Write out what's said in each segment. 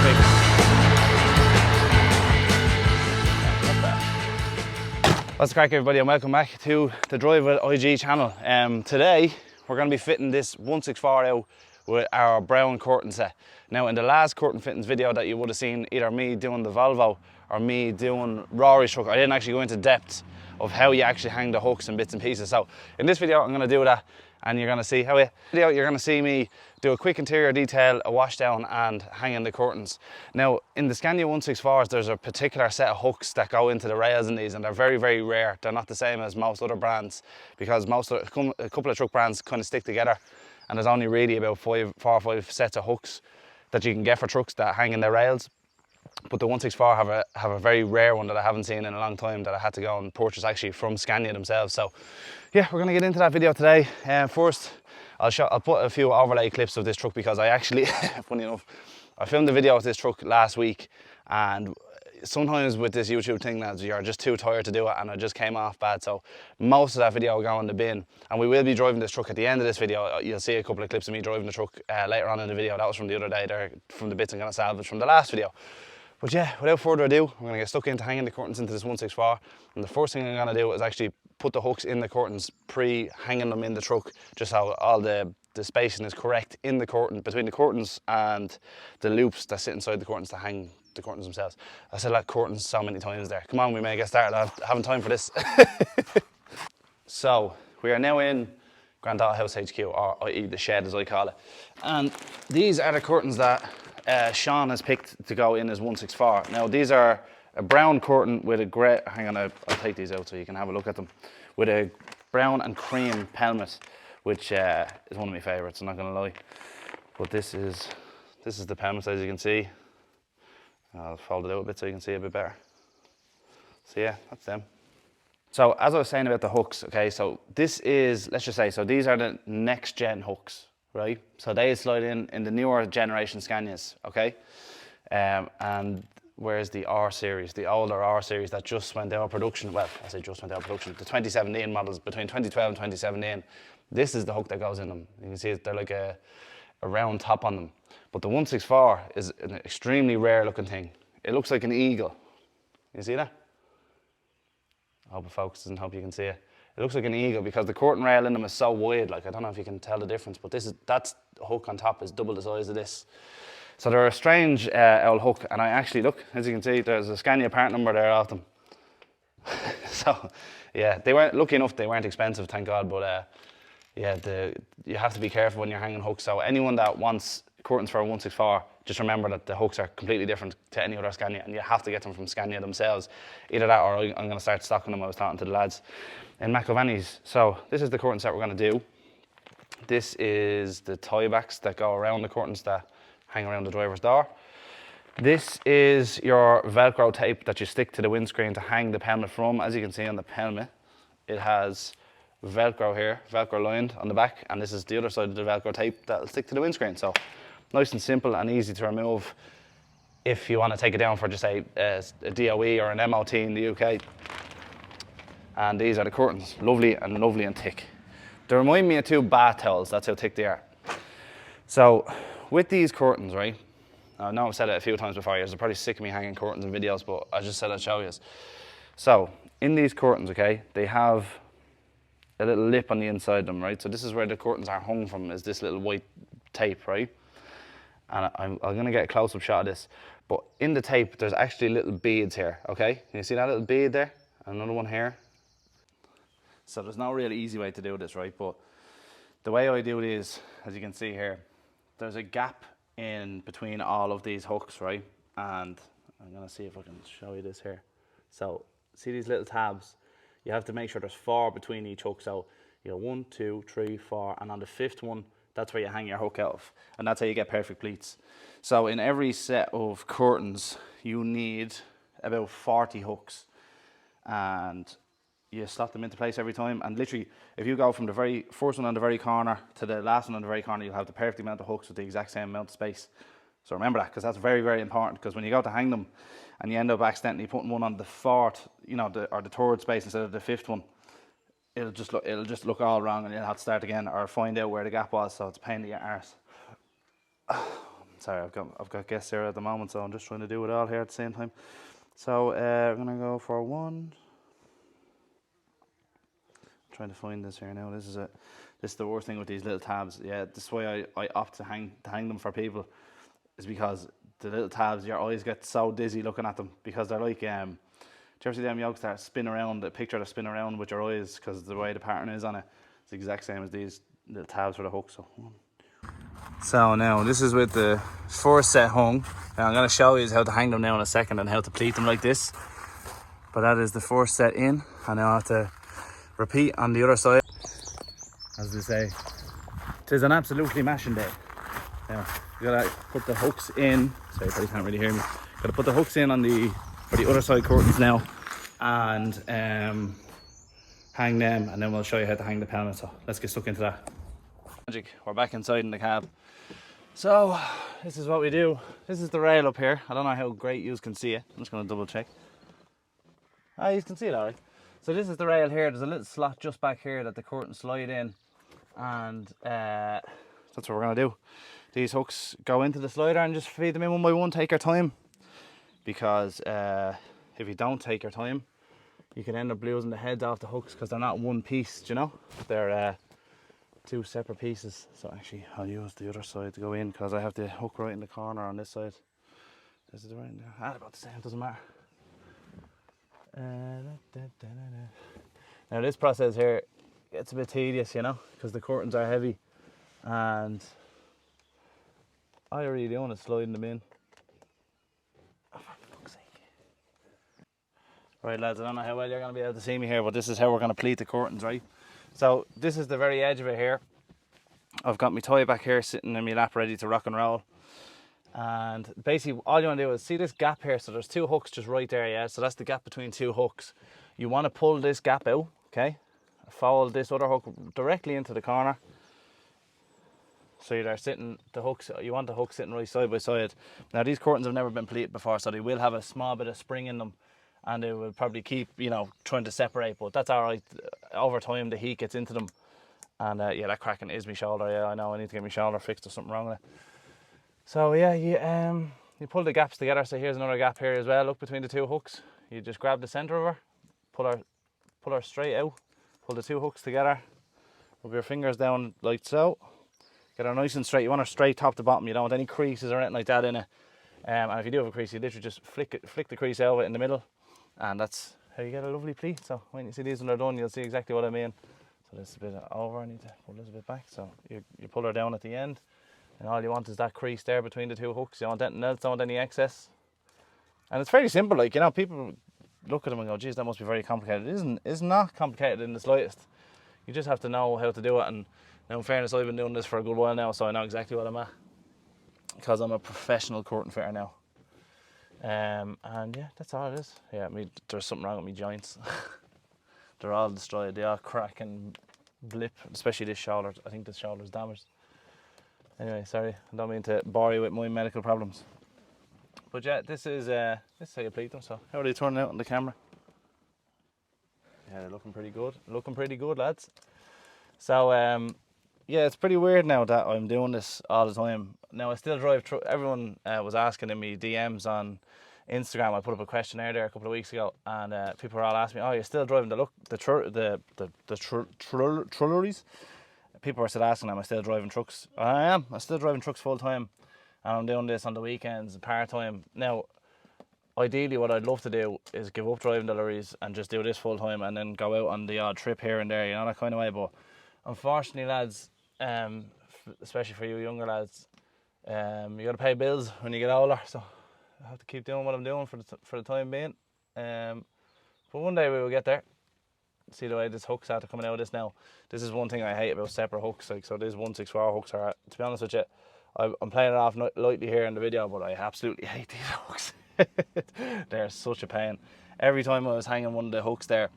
quick. What's the crack, everybody, and welcome back to the Drive with IG channel. Today we're going to be fitting this 164 out with our brown curtain set. Now, in the last curtain fittings video that you would have seen either me doing the Volvo or me doing Rory's truck, I didn't actually go into depth of how you actually hang the hooks and bits and pieces. So in this video I'm going to do that, and you're going to see how you're going to see me do a quick interior detail, a wash down and hanging the curtains. Now, in the Scania 164s there's a particular set of hooks that go into the rails in these, and they're very, very rare. They're not the same as most other brands, because a couple of truck brands kind of stick together, and there's only really about 4 or 5 sets of hooks that you can get for trucks that hang in their rails. But the 164 have a very rare one that I haven't seen in a long time, that I had to go and purchase actually from Scania themselves. So yeah, we're going to get into that video today. First I'll put a few overlay clips of this truck, because I actually funny enough, I filmed a video of this truck last week, and sometimes with this YouTube thing, lads, you're just too tired to do it, and it just came off bad. So most of that video will go in the bin, and we will be driving this truck at the end of this video. You'll see a couple of clips of me driving the truck later on in the video. That was from the other day. They're from the bits I'm going to salvage from the last video. But yeah, without further ado, I'm going to get stuck into hanging the curtains into this 164, and the first thing I'm going to do is actually put the hooks in the curtains, pre-hanging them in the truck, just so all the spacing is correct in the curtain, between the curtains and the loops that sit inside the curtains to hang the curtains themselves. I said like curtains so many times there. Come on, we may get started. I'm having time for this. So we are now in Grantautohaus HQ, or i.e. the shed as I call it. And these are the curtains that Sean has picked to go in as 164. Now these are a brown curtain with a grey, hang on, I'll take these out so you can have a look at them, with a brown and cream pelmet, which is one of my favourites, I'm not going to lie. But this is the pelmet, as you can see. I'll fold it out a bit so you can see a bit better. So yeah, that's them. So as I was saying about the hooks, okay, so this is, let's just say, so these are the next gen hooks, right? So they slide in the newer generation Scanias, okay? And where's the R series, the older R series that just went out of production? Well, I say just went out of production. The 2017 models, between 2012 and 2017, this is the hook that goes in them. You can see they're like a round top on them. But the 164 is an extremely rare looking thing. It looks like an eagle. You see that? I hope it focuses and hope you can see it. It looks like an eagle because the curtain rail in them is so wide. Like, I don't know if you can tell the difference, but that's the hook on top is double the size of this. So they're a strange old hook, and I actually, look, as you can see, there's a Scania part number there off them. So yeah, they weren't, lucky enough, they weren't expensive, thank God, but yeah, you have to be careful when you're hanging hooks. So anyone that wants curtains for a 164, just remember that the hooks are completely different to any other Scania, and you have to get them from Scania themselves. Either that, or I'm going to start stocking them. I was talking to the lads in McIlvanny's. So this is the curtains that we're going to do. This is the tie backs that go around the curtains that hang around the driver's door. This is your Velcro tape that you stick to the windscreen to hang the pelmet from. As you can see on the pelmet, it has Velcro here, Velcro lined on the back, and this is the other side of the Velcro tape that'll stick to the windscreen. So nice and simple and easy to remove if you want to take it down for just a DOE or an MOT in the UK. And these are the curtains, lovely and thick. They remind me of 2 bath towels, that's how thick they are. So with these curtains, right, I know I've said it a few times before, you're probably sick of me hanging curtains in videos, but I just said I'd show you. So in these curtains, okay, they have a little lip on the inside of them, right? So this is where the curtains are hung from, is this little white tape, right? And I'm going to get a close-up shot of this. But in the tape, there's actually little beads here, okay? Can you see that little bead there? Another one here. So there's no real easy way to do this, right? But the way I do it is, as you can see here, there's a gap in between all of these hooks, right? And I'm going to see if I can show you this here. So see these little tabs? You have to make sure there's 4 between each hook. So you know, 1, 2, 3, 4, and on the 5th one, that's where you hang your hook out of, and that's how you get perfect pleats. So in every set of curtains, you need about 40 hooks, and you slot them into place every time. And literally, if you go from the very first one on the very corner to the last one on the very corner, you'll have the perfect amount of hooks with the exact same amount of space. So remember that, because that's very, very important, because when you go to hang them and you end up accidentally putting one on the 4th, you know, or the 3rd space instead of the 5th one, it'll just look all wrong, and you'll have to start again or find out where the gap was. So it's a pain in your arse. sorry, I've got guests here at the moment, so I'm just trying to do it all here at the same time. So I'm gonna go for one. I'm trying to find this here now. This is the worst thing with these little tabs. Yeah, this is why I opt to hang them for people, is because the little tabs, your eyes get so dizzy looking at them, because they're like, do you ever see them yokes that spin around, the picture that spin around with your eyes, because the way the pattern is on it, it's the exact same as these little tabs for the hook. So now this is with the first set hung. Now I'm going to show you how to hang them now in a second and how to pleat them like this. But that is the first set in, and now I have to repeat on the other side. As they say, tis an absolutely mashing day. Now you gotta put the hooks in. Sorry, you probably can't really hear me. Gotta put the hooks in on for the other side curtains now, and hang them, and then we'll show you how to hang the pelmet. So let's get stuck into that. Magic. We're back inside in the cab. So this is what we do. This is the rail up here. I don't know how great you can see it. I'm just gonna double check. Ah, you can see it all right. So this is the rail here. There's a little slot just back here that the curtains slide in, and that's what we're gonna do. These hooks go into the slider and just feed them in one by one. Take your time, because if you don't take your time, you can end up losing the heads off the hooks, because they're not one piece, do you know? They're two separate pieces. So actually I'll use the other side to go in, because I have the hook right in the corner on this side. Is it right in there? Ah, about the same, doesn't matter. Now this process here gets a bit tedious, you know, because the curtains are heavy, and all you're really doing is sliding them in. Oh, for fuck's sake. Right lads, I don't know how well you're going to be able to see me here, but this is how we're going to pleat the curtains, right? So this is the very edge of it here. I've got my tie back here sitting in my lap ready to rock and roll. And basically all you want to do is see this gap here. So there's two hooks just right there, yeah? So that's the gap between two hooks. You want to pull this gap out, okay? Fold this other hook directly into the corner. So you're sitting, you want the hook sitting right side by side. Now these curtains have never been pleated before, so they will have a small bit of spring in them, and they will probably keep, you know, trying to separate, but that's all right. Over time the heat gets into them, and yeah, that cracking is my shoulder. Yeah, I know, I need to get my shoulder fixed or something wrong with it. So yeah, you pull the gaps together. So here's another gap here as well. Look, between the two hooks, you just grab the center of her, pull her straight out, pull the two hooks together, rub your fingers down like so, get her nice and straight. You want her straight top to bottom. You don't want any creases or anything like that in it. And if you do have a crease, you literally just flick the crease out of it in the middle, and that's how you get a lovely pleat. So when you see these when they're done, you'll see exactly what I mean. So this is a bit over. I need to pull this a bit back. So you pull her down at the end, and all you want is that crease there between the two hooks. You don't want anything else, don't want any excess. And it's fairly simple. Like, you know, people look at them and go, geez, that must be very complicated. It isn't. It's not complicated in the slightest. You just have to know how to do it. And now, in fairness, I've been doing this for a good while now, so I know exactly what I'm at, because I'm a professional curtain fitter now. And yeah, that's all it is. Yeah, there's something wrong with my joints. They're all destroyed. They all crack and blip, especially this shoulder. I think this shoulder's damaged. Anyway, sorry, I don't mean to bore you with my medical problems. But yeah, this is how you pleat them. So how are they turning out on the camera? Yeah, they're looking pretty good. Looking pretty good, lads. So yeah, it's pretty weird now that I'm doing this all the time. Now I still drive. Everyone was asking in me DMs on Instagram. I put up a questionnaire there a couple of weeks ago, and people were all asking me, "Oh, you're still driving the trolleries?" People were still asking, am I still driving trucks? I am. I'm still driving trucks full time, and I'm doing this on the weekends, part time. Now, ideally, what I'd love to do is give up driving the lorries and just do this full time, and then go out on the odd trip here and there, you know, that kind of way. But unfortunately, lads, especially for you younger lads, you got to pay bills when you get older. So I have to keep doing what I'm doing for the time being. But one day we will get there. See the way this hook's after coming out of this now. This is one thing I hate about separate hooks. Like, so these 164 hooks are, to be honest with you, I'm playing it off lightly here in the video, but I absolutely hate these hooks. They're such a pain. Every time I was hanging one of the hooks there,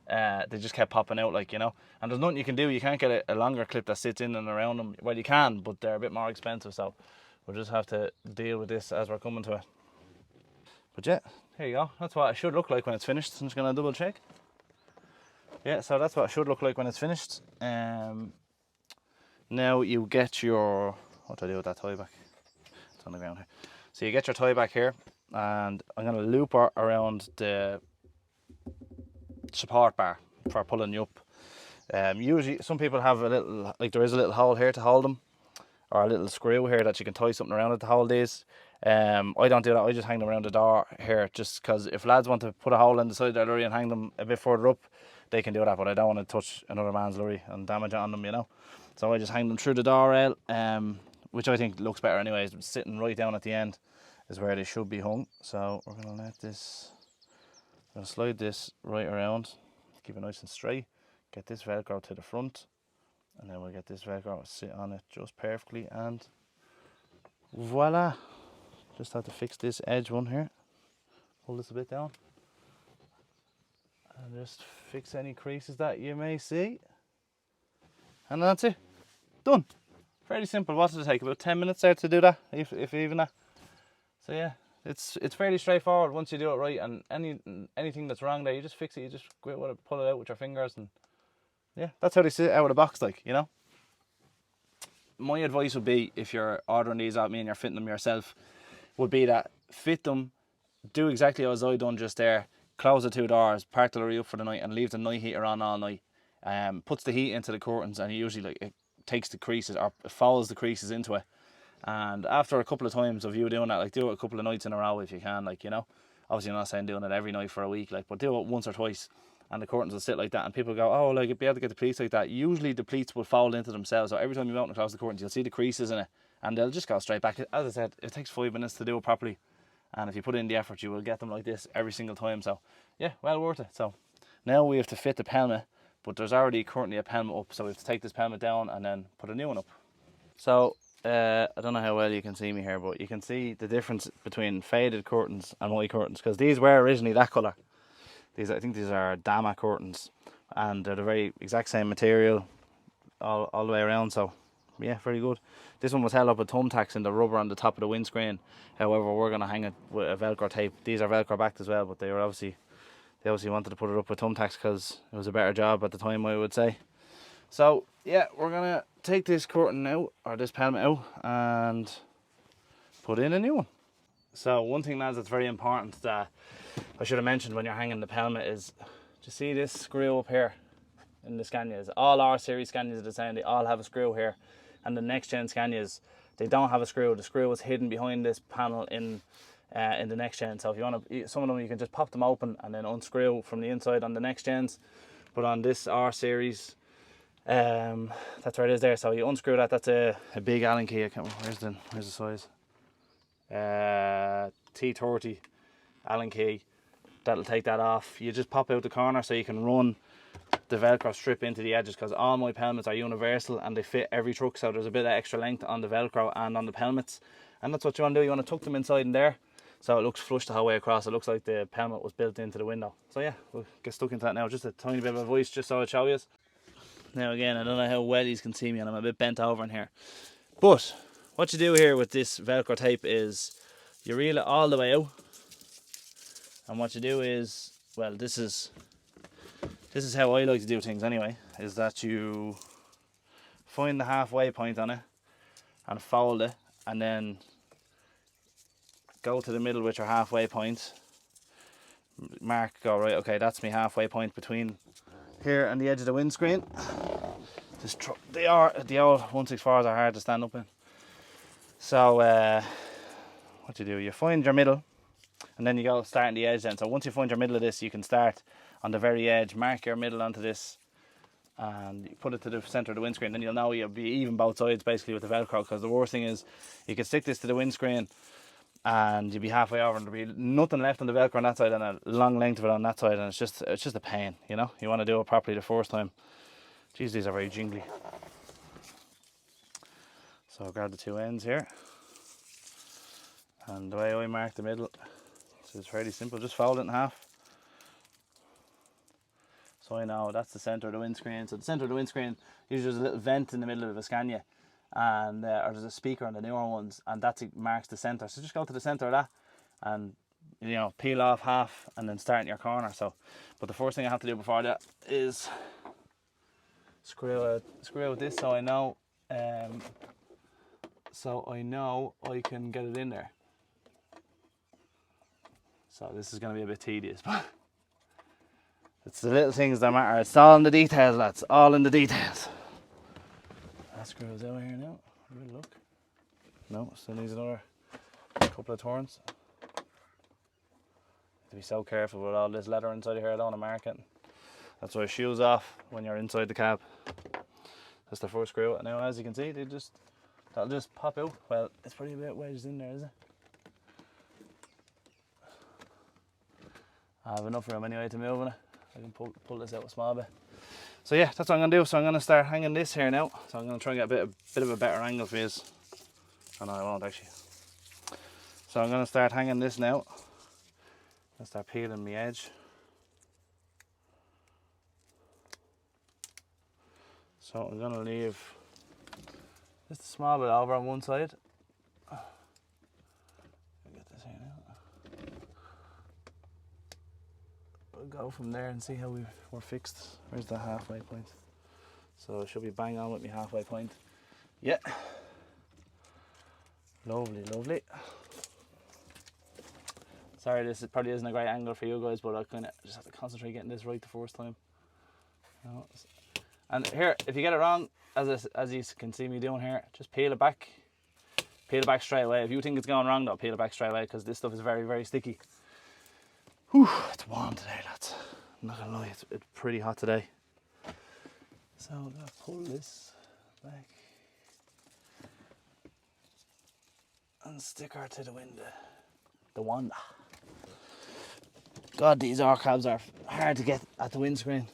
they just kept popping out, like, you know. And there's nothing you can do. You can't get a longer clip that sits in and around them. Well, you can, but they're a bit more expensive, so we'll just have to deal with this as we're coming to it. But yeah, here you go. That's what it should look like when it's finished. I'm just going to double check. Yeah, so that's what it should look like when it's finished. Now you get your, what do I do with that tie back? on the ground here. So you get your tie back here, and I'm going to loop her around the support bar for pulling you up. Usually some people have a little, like there is a little hole here to hold them, or a little screw here that you can tie something around it to hold these. I don't do that, I just hang them around the door here, just because if lads want to put a hole in the side of their lorry and hang them a bit further up, they can do that, but I don't want to touch another man's lorry and damage it on them, you know. So I just hang them through the door rail, which I think looks better anyways. Sitting right down at the end is where they should be hung. So we're going to let this, I'm going to slide this right around, keep it nice and straight, get this Velcro to the front, and then we'll get this Velcro to sit on it just perfectly, and voila. Just have to fix this edge one here, pull this a bit down, and just fix any creases that you may see, and that's it, done. Fairly simple. What did it take? About 10 minutes there to do that, if even that. So yeah, it's fairly straightforward once you do it right, and anything that's wrong there, you just fix it. You just go out with it, pull it out with your fingers, and yeah, that's how they sit out of the box, like, you know. My advice would be, if you're ordering these out me and you're fitting them yourself, would be that fit them, do exactly as I done just there, close the two doors, park the lorry up for the night, and leave the night heater on all night. Puts the heat into the curtains, and usually like it takes the creases, or it follows the creases into it. And after a couple of times of you doing that, like do it a couple of nights in a row if you can, like, you know. Obviously I'm not saying doing it every night for a week, like, but do it once or twice, and the curtains will sit like that, and people go, oh, like, you'd be able to get the pleats like that. Usually the pleats will fold into themselves, so every time you go out and close the curtains, you'll see the creases in it, and they'll just go straight back. As I said, it takes 5 minutes to do it properly, and if you put in the effort, you will get them like this every single time. So yeah, well worth it. So now we have to fit the pelmet, but there's already currently a pelmet up, so we have to take this pelmet down and then put a new one up. So I don't know how well you can see me here, but you can see the difference between faded curtains and my curtains, because these were originally that colour. These, I think these are Dama curtains, and they're the very exact same material all the way around. So yeah, very good. This one was held up with thumbtacks in the rubber on the top of the windscreen. However, we're going to hang it with a Velcro tape. These are Velcro backed as well, but they obviously wanted to put it up with thumbtacks because it was a better job at the time, I would say. So yeah, we're going to take this curtain out, or this pelmet out, and put in a new one. So one thing, lads, that's very important that I should have mentioned when you're hanging the pelmet is, do you see this screw up here in the Scanias? All our series Scanias are the same, they all have a screw here. And the next gen Scanias, they don't have a screw. The screw is hidden behind this panel in the next gen. So if you want to, some of them you can just pop them open and then unscrew from the inside on the next gens. But on this R series, that's where it is there. So you unscrew that. That's a big Allen key. I can't remember, where's the size? T30 Allen key. That'll take that off. You just pop out the corner so you can run the Velcro strip into the edges, because all my pelmets are universal and they fit every truck, so there's a bit of extra length on the Velcro and on the pelmets, and that's what you want to do. You want to tuck them inside in there so it looks flush the whole way across. It looks like the pelmet was built into the window. So yeah, we'll get stuck into that now. Just a tiny bit of advice just so I'll show you. Now again, I don't know how well you can see me, and I'm a bit bent over in here, but what you do here with this Velcro tape is you reel it all the way out, and what you do is, well, this is how I like to do things anyway, is that you find the halfway point on it and fold it, and then go to the middle with your halfway point, mark, go right, okay, that's my halfway point between here and the edge of the windscreen. The old 164s are hard to stand up in. So what you do, you find your middle, and then you go starting the edge then. So once you find your middle of this, you can start on the very edge, mark your middle onto this, and you put it to the centre of the windscreen. Then you'll know you'll be even both sides basically with the Velcro, because the worst thing is you can stick this to the windscreen and you'll be halfway over and there'll be nothing left on the Velcro on that side and a long length of it on that side, and it's just a pain, you know. You want to do it properly the first time. Jeez, these are very jingly. So I'll grab the two ends here, and the way I mark the middle, so it's fairly simple, just fold it in half. So I know that's the centre of the windscreen. So the centre of the windscreen, usually there's a little vent in the middle of a Scania, and or there's a speaker on the newer ones, and that marks the centre. So just go to the centre of that, and you know, peel off half, and then start in your corner. So, but the first thing I have to do before that is screw out this, so I know. so I know I can get it in there. So this is going to be a bit tedious, but it's the little things that matter. It's all in the details, lads. All in the details. That screws out here now. Have a look. No, still needs another couple of turns. To be so careful with all this leather inside here. I don't want to mark it. That's why shoes off when you're inside the cab. That's the first screw. Now, as you can see, that'll just pop out. Well, it's probably a bit wedged in there, is it? I have enough room anyway to move it. I can pull this out a small bit. So yeah, that's what I'm gonna do. So I'm gonna start hanging this here now. So I'm gonna try and get a bit of a better angle for you. Oh no, I won't actually. So I'm gonna start hanging this now. I'll start peeling the edge. So I'm gonna leave just a small bit over on one side. Get this here now. We'll go from there and see how we're fixed. Where's the halfway point? So it should be bang on with my halfway point. Yeah. Lovely, lovely. Sorry, this probably isn't a great angle for you guys, but I kind of just have to concentrate getting this right the first time. And here, if you get it wrong, as you can see me doing here, just peel it back. Peel it back straight away. If you think it's going wrong though, peel it back straight away, because this stuff is very, very sticky. Whew, it's warm today, lads. I'm not gonna lie, it's pretty hot today. So I'm gonna pull this back and stick her to the window. The wanda. God, these R cabs are hard to get at the windscreen.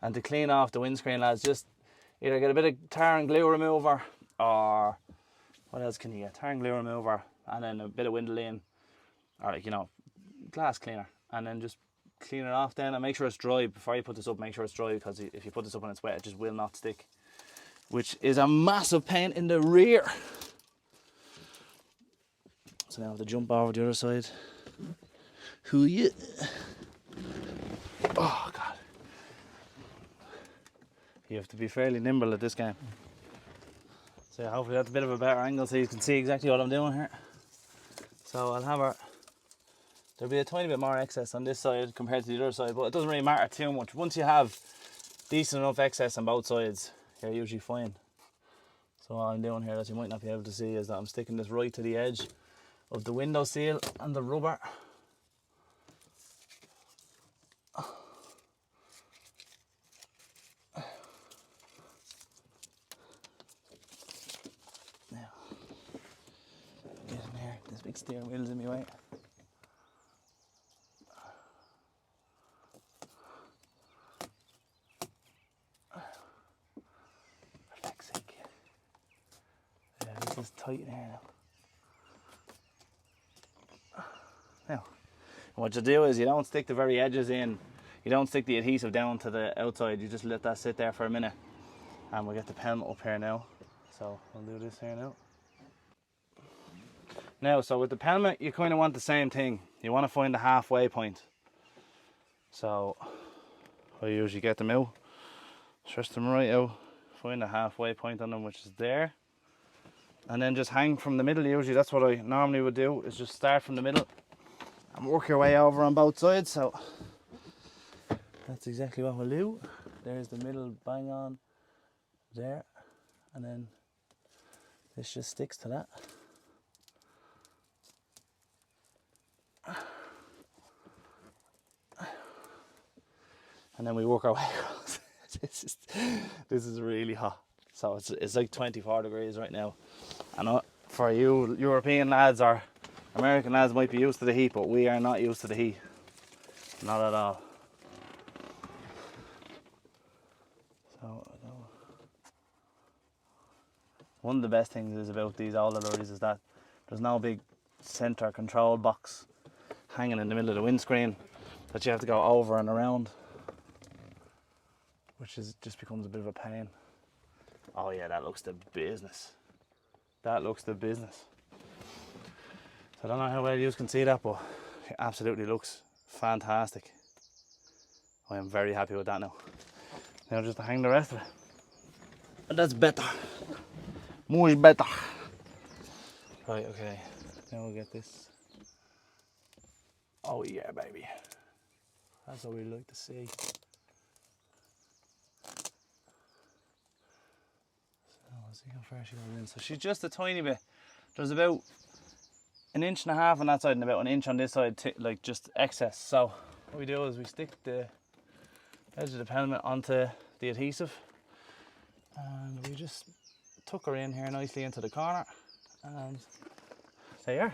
And to clean off the windscreen, lads, just either get a bit of tar and glue remover, or what else can you get? Tar and glue remover, and then a bit of window lane, or like, you know, glass cleaner, and then just clean it off then, and make sure it's dry before you put this up. Make sure it's dry, because if you put this up and it's wet, it just will not stick, which is a massive pain in the rear. So now I have to jump over the other side. Who you? Oh God. You have to be fairly nimble at this game. So hopefully that's a bit of a better angle so you can see exactly what I'm doing here. So I'll have her, there'll be a tiny bit more excess on this side compared to the other side, but it doesn't really matter too much. Once you have decent enough excess on both sides, you're usually fine. So what I'm doing here that you might not be able to see is that I'm sticking this right to the edge of the window seal and the rubber. Now, get in here, this big steering wheel's in my way. For fuck's sake. Yeah, this is tight in here now. Now, what you do is you don't stick the very edges in, you don't stick the adhesive down to the outside, you just let that sit there for a minute. And we'll get the pen up here now. So I'll do this here now. Now, so with the pelmet, you kind of want the same thing. You want to find the halfway point. So I usually get them out, stretch them right out, find the halfway point on them, which is there. And then just hang from the middle. Usually that's what I normally would do, is just start from the middle and work your way over on both sides. So that's exactly what we'll do. There's the middle bang on there, and then this just sticks to that. And then we work our way across. This is really hot. So it's like 24 degrees right now. And for you European lads or American lads might be used to the heat, but we are not used to the heat. Not at all. So one of the best things is about these older lorries is that there's no big center control box hanging in the middle of the windscreen that you have to go over and around, which just becomes a bit of a pain. Oh yeah, that looks the business. That looks the business. So I don't know how well you can see that, but it absolutely looks fantastic. I am very happy with that now. Now just to hang the rest of it. And that's better. Much better. Right, okay. Now we'll get this. Oh yeah, baby. That's what we like to see. So let's see how far she goes in. So she's just a tiny bit. There's about 1.5 inches on that side and about 1 inch on this side, like just excess. So what we do is we stick the edge of the pelmet onto the adhesive and we just tuck her in here nicely into the corner and there you are.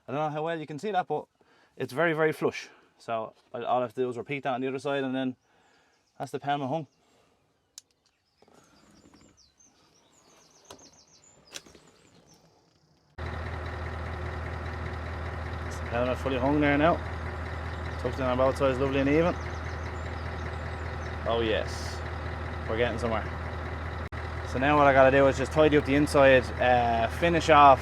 I don't know how well you can see that, but it's very, very flush. So all I have to do is repeat that on the other side and then that's the pelmet hung. Pelmet fully hung there now. Tucked in on both sides, lovely and even. Oh yes, we're getting somewhere. So now what I gotta do is just tidy up the inside, finish off,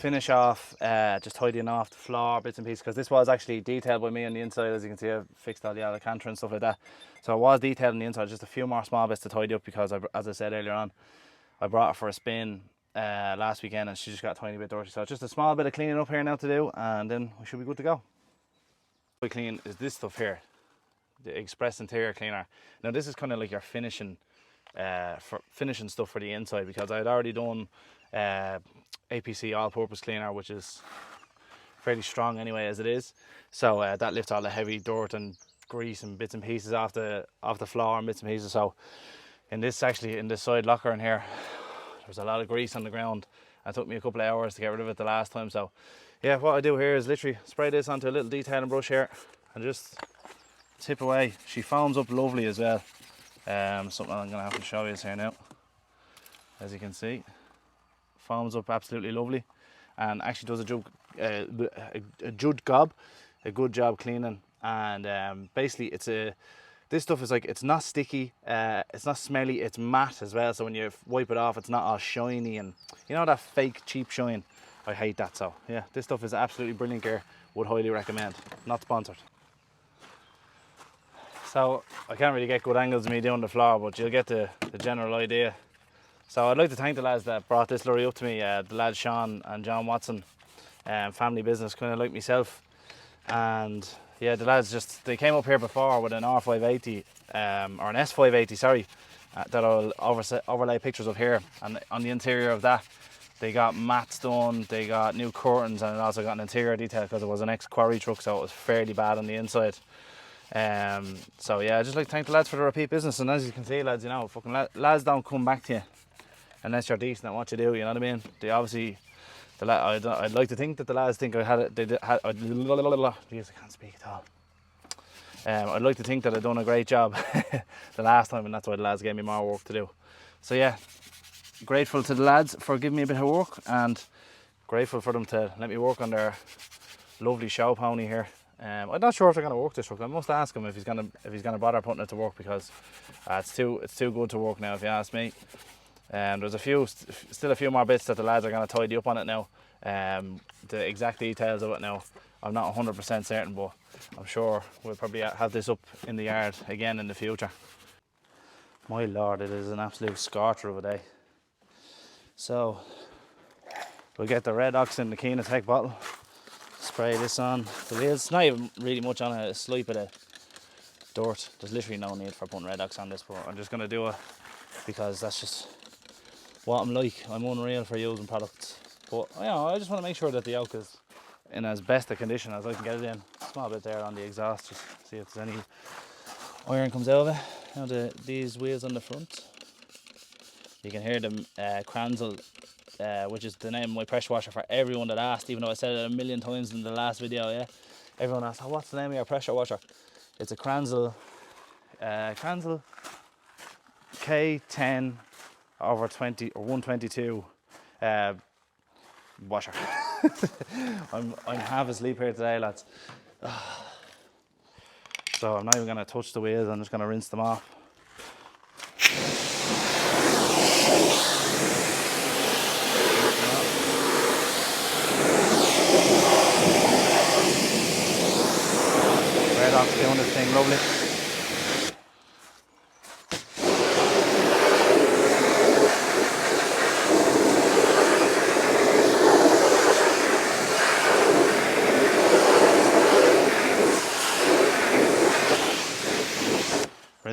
just tidying off the floor, bits and pieces, because this was actually detailed by me on the inside. As you can see, I've fixed all the Alcantara and stuff like that. So it was detailed on the inside, just a few more small bits to tidy up because, as I said earlier on, I brought her for a spin last weekend and she just got a tiny bit dirty. So just a small bit of cleaning up here now to do and then we should be good to go. What we clean is this stuff here, the Express Interior Cleaner. Now this is kind of like your finishing stuff for the inside, because I had already done APC all-purpose cleaner, which is fairly strong anyway as it is. So that lifts all the heavy dirt and grease and bits and pieces off the floor and bits and pieces. So in this side locker in here, there's a lot of grease on the ground. It took me a couple of hours to get rid of it the last time. So yeah, what I do here is literally spray this onto a little detailing brush here and just tip away. She foams up lovely as well. Something I'm gonna have to show you here now. As you can see, foams up absolutely lovely, and actually does a good job cleaning. And basically, this stuff is like, it's not sticky, it's not smelly, it's matte as well. So when you wipe it off, it's not all shiny and you know that fake cheap shine. I hate that. So yeah, this stuff is absolutely brilliant gear. Would highly recommend. Not sponsored. So I can't really get good angles of me doing the floor, but you'll get the general idea. So I'd like to thank the lads that brought this lorry up to me, the lads Sean and John Watson, family business, kind of like myself. And yeah, the lads they came up here before with an R580, or an S580, sorry, that I'll overlay pictures of here. And on the interior of that, they got mats done, they got new curtains, and it also got an interior detail because it was an ex-quarry truck, so it was fairly bad on the inside. So yeah, I just like to thank the lads for the repeat business. And as you can see, lads, you know, fucking lads don't come back to you unless you're decent at what you do, you know what I mean? They obviously, I'd like to think that the lads think I had it, jeez, I can't speak at all. I'd like to think that I'd done a great job the last time, and that's why the lads gave me more work to do. So yeah, grateful to the lads for giving me a bit of work, and grateful for them to let me work on their lovely show pony here. I'm not sure if they're going to work this truck. I must ask him if he's going to bother putting it to work, because it's too good to work now, if you ask me. There's still a few more bits that the lads are going to tidy up on it now. The exact details of it now, I'm not 100% certain, but I'm sure we'll probably have this up in the yard again in the future. My lord, it is an absolute scorcher of a day. So we'll get the Red Ox in the Keen Tech bottle, spray this on the wheels. It's not even really much on it, a slight bit of dirt. There's literally no need for putting Red Ox on this, but I'm just going to do it because that's just what I'm like. I'm unreal for using products, but you know, I just want to make sure that the yoke is in as best a condition as I can get it in. Small bit there on the exhaust, just see if there's any iron comes out of it. Now these wheels on the front, you can hear them Kranzel, which is the name of my pressure washer for everyone that asked, even though I said it a million times in the last video. Yeah, everyone asked, oh, what's the name of your pressure washer? It's a Kranzel K10 over 20 or 122 washer. I'm half asleep here today, lads. So I'm not even going to touch the wheels, I'm just going to rinse them off. Red Ox doing this thing lovely.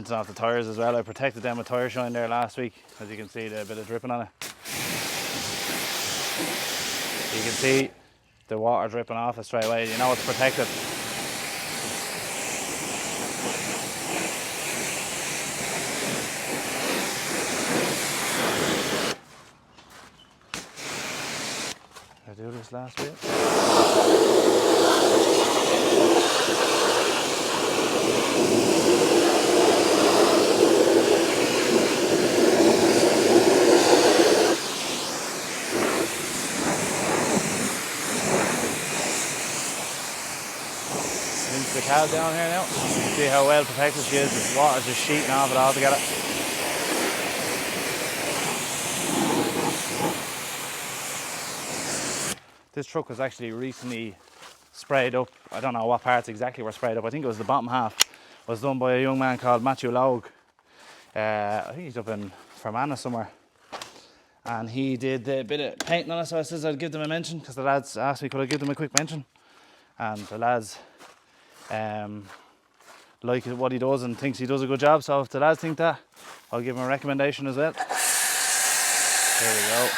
rinsing off the tyres as well. I protected them with tyre shine there last week. As you can see, there's a bit of dripping on it. You can see the water dripping off it straight away. You know it's protected. Did I do this last week? The cab down here now. See how well protected she is. The water's just sheeting off it all together. This truck was actually recently sprayed up. I don't know what parts exactly were sprayed up. I think it was the bottom half. It was done by a young man called Matthew Logue. I think he's up in Fermanagh somewhere. And he did a bit of painting on it, so I said I'd give them a mention because the lads asked me could I give them a quick mention. And the lads like what he does and thinks he does a good job, so if the lads think that, I'll give him a recommendation as well. There we go.